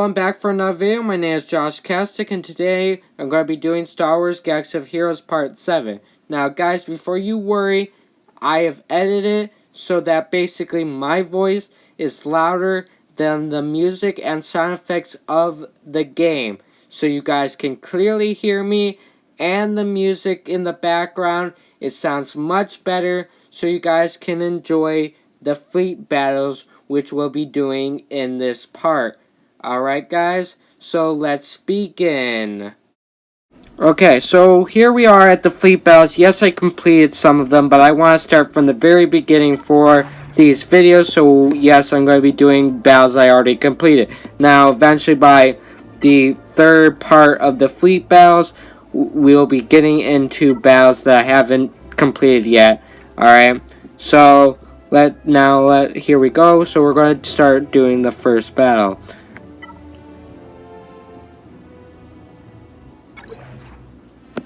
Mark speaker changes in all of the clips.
Speaker 1: I'm back for another video. My name is Josh Kastic, and today I'm going to be doing Star Wars Galaxy of Heroes Part 7. Now, guys, before you worry, I have edited it so that basically my voice is louder than the music and sound effects of the game. So you guys can clearly hear me and the music in the background. It sounds much better so you guys can enjoy the fleet battles which we'll be doing in this part. Alright guys, so let's begin. Okay, so here we are at the fleet battles. Yes, I completed some of them, but I want to start from the very beginning for these videos. So yes, I'm going to be doing battles I already completed. Now, eventually by the third part of the fleet battles, we'll be getting into battles that I haven't completed yet. Alright, so here we go. So we're going to start doing the first battle.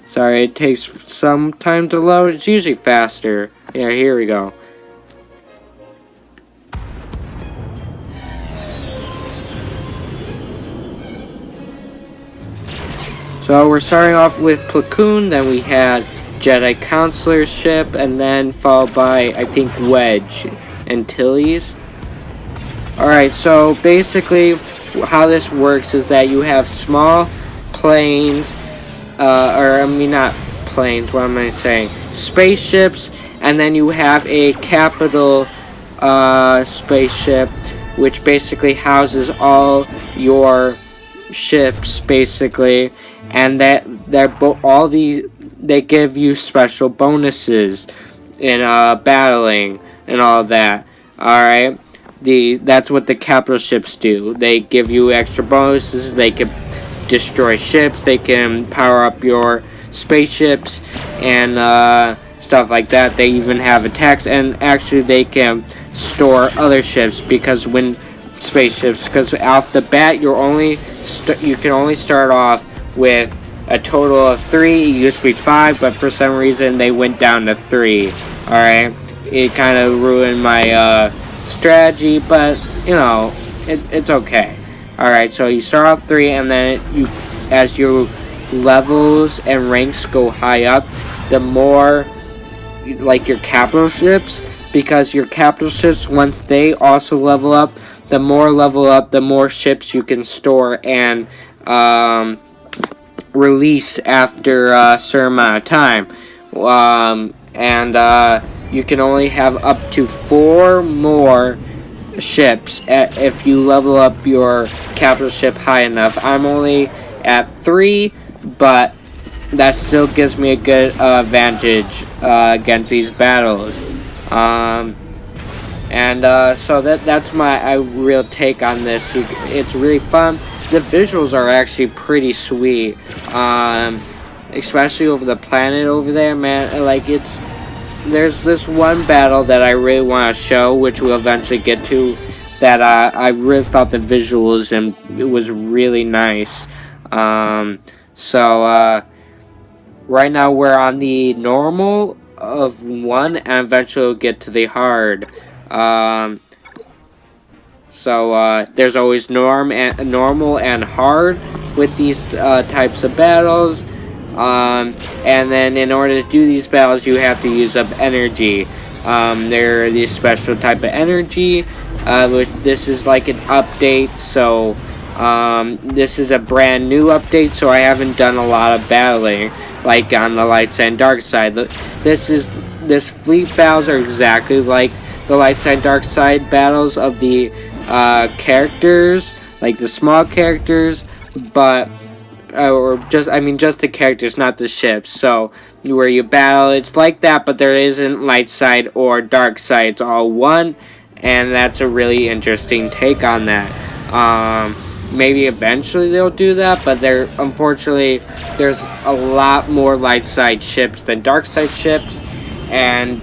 Speaker 1: Sorry, it takes some time to load. It's usually faster. Yeah, here we go. So we're starting off with Platoon, then we had Jedi Counselor ship, and then followed by, I think, Wedge and Tilly's. Alright, so basically how this works is that you have small planes, not planes, what am I saying? Spaceships, and then you have a capital spaceship, which basically houses all your ships, basically, and they give you special bonuses in battling and all that. Alright, that's what the capital ships do. They give you extra bonuses. They can destroy ships, they can power up your spaceships and stuff like that. They even have attacks, and actually they can store other ships because off the bat you can only start off with a total of 3. It used to be 5, but for some reason they went down to 3. Alright, it kind of ruined my strategy, but you know, it's okay. Alright, so you start off 3, and then as your levels and ranks go high up, the more, like your capital ships, because your capital ships, once they also level up, the more ships you can store and release after a certain amount of time. You can only have up to 4 more ships if you level up your capital ship high enough. I'm only at 3, but that still gives me a good advantage against these battles. So that's my real take on this. It's really fun. The visuals are actually pretty sweet, especially over the planet over there, man. Like, there's this one battle that I really want to show, which we'll eventually get to, that I really thought the visuals and it was really nice. Right now we're on the normal of 1, and eventually we'll get to the hard. There's always normal and hard with these types of battles. And then in order to do these battles, you have to use up energy. There are these special type of energy, which this is like an update, so this is a brand new update, so I haven't done a lot of battling, like on the light side and dark side. This fleet battles are exactly like the light side dark side battles of the characters, like the small characters, but just the characters, not the ships. So where you battle, it's like that, but there isn't light side or dark side. It's all one, and that's a really interesting take on that. Maybe eventually they'll do that, but unfortunately there's a lot more light side ships than dark side ships, and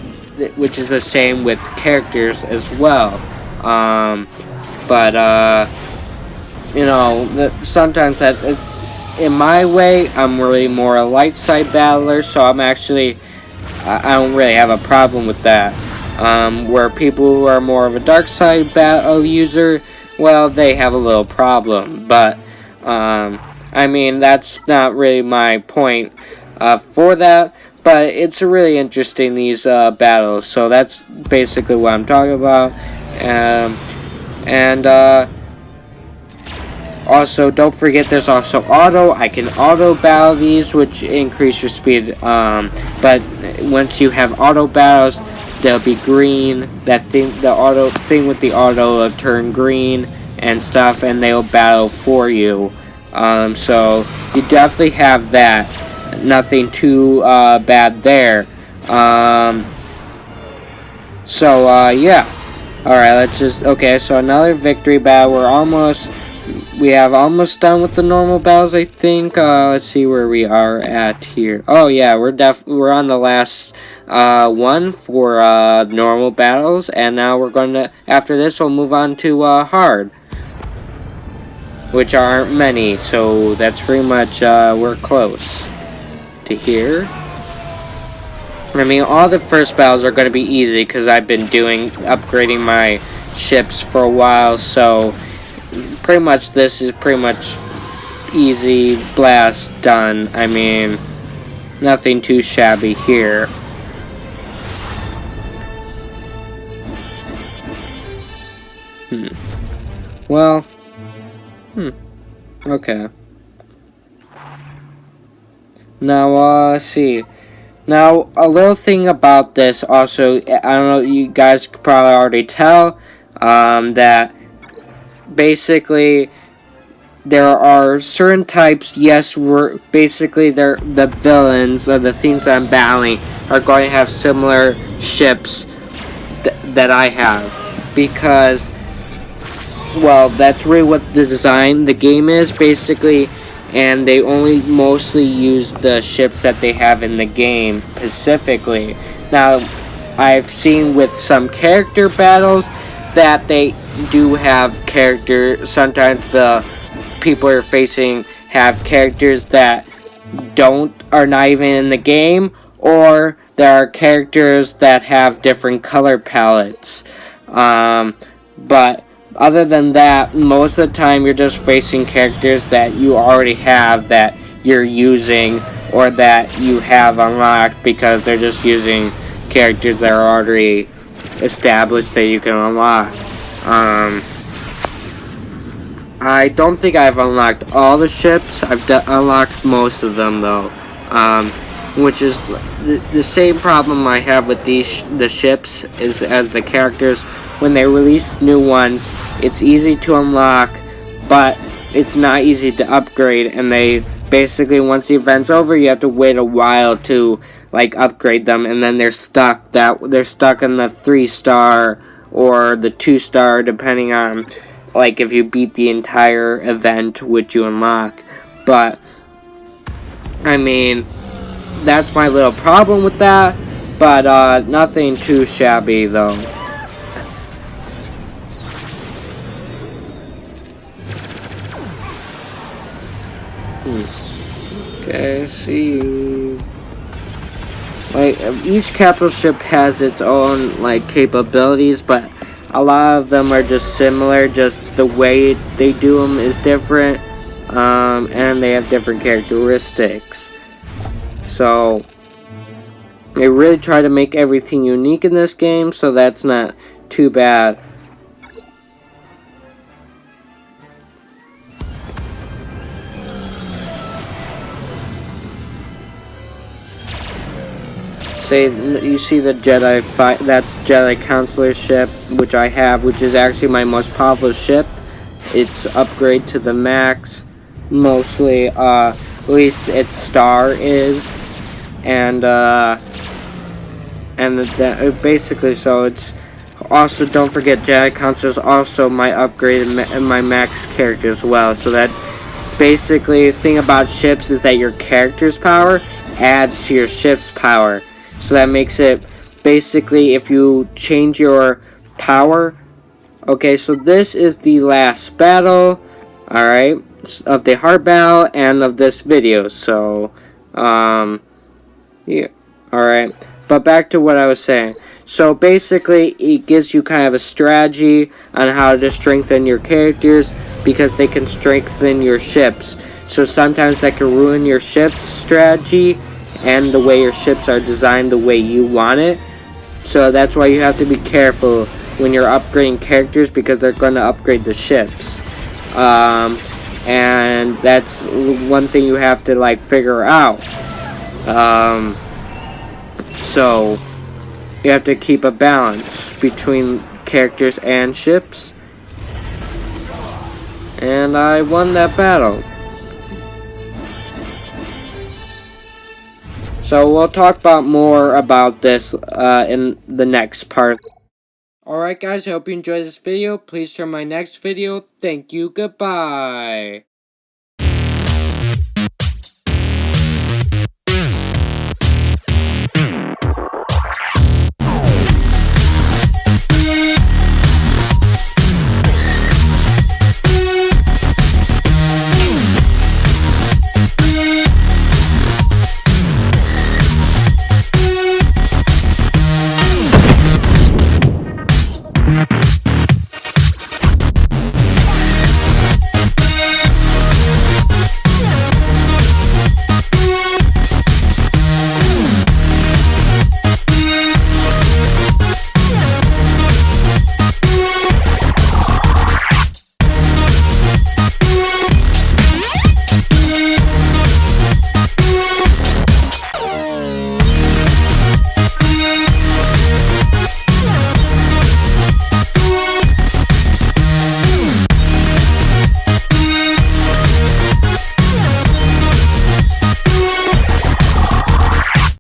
Speaker 1: which is the same with characters as well. You know, sometimes that. In my way, I'm really more a light side battler, so I don't really have a problem with that. Where people who are more of a dark side battle user, well, they have a little problem. But I mean, that's not really my point for that. But it's really interesting, these battles. So that's basically what I'm talking about. And also, don't forget there's also auto. I can auto battle these, which increase your speed. But once you have auto battles, they'll be green. That thing, the auto thing with the auto, will turn green and stuff, and they'll battle for you. So you definitely have that. Nothing too bad there. Yeah. Alright, let's just... Okay, so another victory battle. We have almost done with the normal battles, I think. Let's see where we are at here. Oh, yeah, we're on the last one for normal battles. And now we're going to... After this, we'll move on to hard. Which aren't many, so that's pretty much... we're close to here. I mean, all the first battles are going to be easy because I've been upgrading my ships for a while, so pretty much this is pretty much easy blast done. I mean, nothing too shabby here. Well, okay. Now, let's see. Now, a little thing about this also, I don't know, you guys could probably already tell, that basically there are certain types, yes, basically the villains or the things I'm battling are going to have similar ships that I have. Because, well, that's really what the game is, basically. And they only mostly use the ships that they have in the game specifically. Now, I've seen with some character battles that they do have characters. Sometimes the people you're facing have characters that are not even in the game, or there are characters that have different color palettes. But other than that, most of the time you're just facing characters that you already have that you're using or that you have unlocked, because they're just using characters that are already established that you can unlock. I don't think I've unlocked all the ships. I've unlocked most of them though, which is the same problem I have with the ships as the characters. When they release new ones, it's easy to unlock, but it's not easy to upgrade, and they basically, once the event's over, you have to wait a while to upgrade them, and then they're stuck in the 3-star or the 2-star, depending on if you beat the entire event which you unlock. But I mean, that's my little problem with that, but nothing too shabby though. Okay, see you. Each capital ship has its own capabilities, but a lot of them are just similar. Just the way they do them is different, and they have different characteristics. So they really try to make everything unique in this game, so that's not too bad. You see the Jedi fight, that's Jedi Counselor ship, which I have, which is actually my most powerful ship. It's upgrade to the max, mostly, at least its star is, and basically, so it's also, don't forget, Jedi Counselor is also my upgrade and my max character as well. So that basically, the thing about ships is that your character's power adds to your ship's power. So that makes it, basically, if you change your power. Okay, so this is the last battle, alright, of the hard battle and of this video. So, yeah, alright. But back to what I was saying. So basically, it gives you kind of a strategy on how to strengthen your characters because they can strengthen your ships. So sometimes that can ruin your ship's strategy and the way your ships are designed the way you want it. So that's why you have to be careful when you're upgrading characters because they're going to upgrade the ships. And that's one thing you have to like figure out. So you have to keep a balance between characters and ships. And I won that battle. So we'll talk about more about this in the next part. Alright guys, I hope you enjoyed this video. Please share my next video. Thank you. Goodbye.